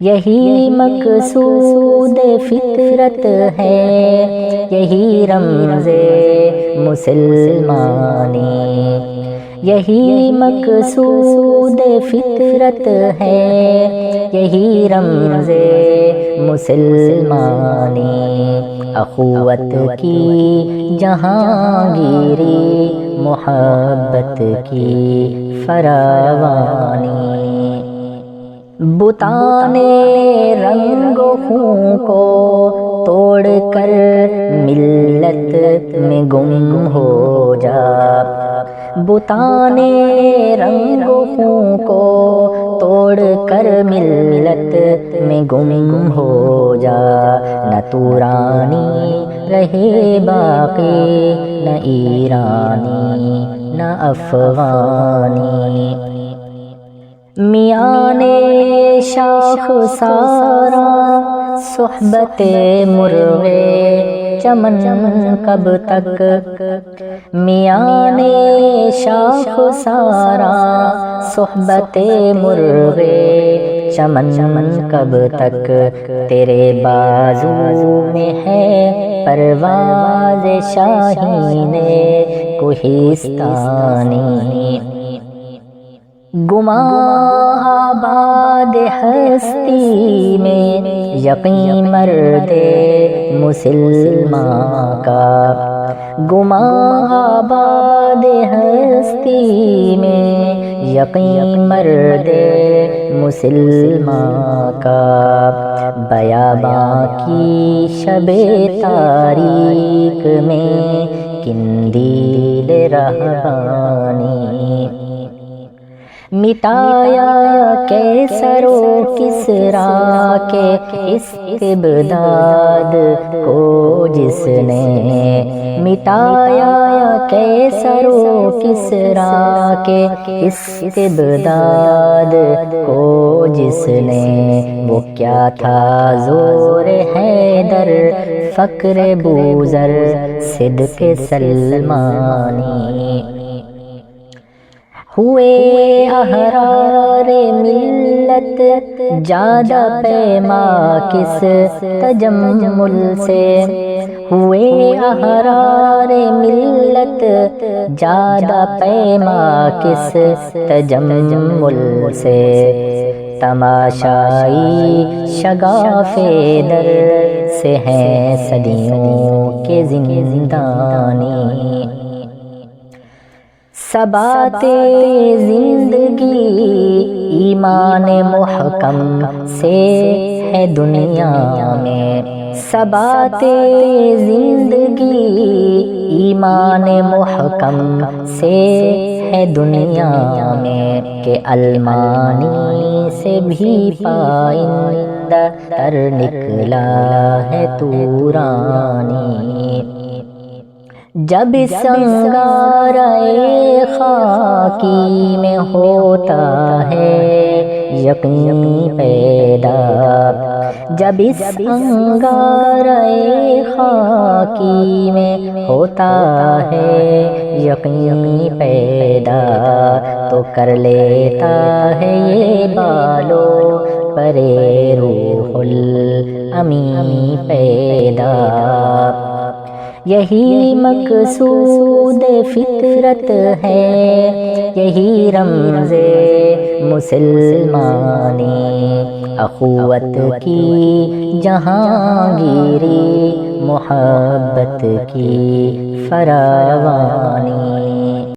یہی مقصود فطرت ہے، یہی رمز مسلمانی، یہی مقصود فطرت ہے، یہی رمز مسلمانی، اخوت کی جہانگیری، محبت کی فراوانی۔ بتان رنگ و خون کو توڑ کر ملت میں گم ہو جا، بتان رنگ و خون کو توڑ کر ملت میں گم ہو جا، نہ تورانی رہے باقی، نہ ایرانی نہ افغانی۔ میان شاخ سارا صحبت مرغ چمن کب تک، میان شاخ سارا صحبت مرغ چمن کب تک، تیرے بازو میں ہے پرواز شاہین کوہستانی۔ گماں آباد ہستی میں یقین مرد مسلمان کا، گماں آباد ہستی میں یقین مرد مسلمان کا، بیاباں کی شب تاریک میں قندیل رہبانی۔ مٹایا کیسر و کسریٰ کے استبداد کو جس نے، مٹایا کیسر و کسریٰ کے استبداد کو جس نے، وہ کیا تھا زور حیدر، فقر بوذر، صدق سلمانی۔ ہوئے احرار ملت جادہ پیما کس تجمل سے، ہوئے احرار ملت جادہ پیما کس تجمل سے، تماشائی شگاف در سے ہیں صدیوں کے زندانی۔ ثبات زندگی ایمان محکم سے ہے دنیا میں، ثبات زندگی ایمان محکم سے ہے دنیا میں، کہ المانی سے بھی پائندہ تر نکلا ہے تورانی۔ جب سنگارِ خاکی میں ہوتا ہے یقین پیدا، جب اس سنگارِ خاکی میں ہوتا ہے یقین پیدا، تو کر لیتا ہے یہ بالو پرے روح الامیں پیدا۔ یہی مقصود فطرت ہے، یہی رمز مسلمانی، اخوت کی جہانگیری، محبت کی فراوانی۔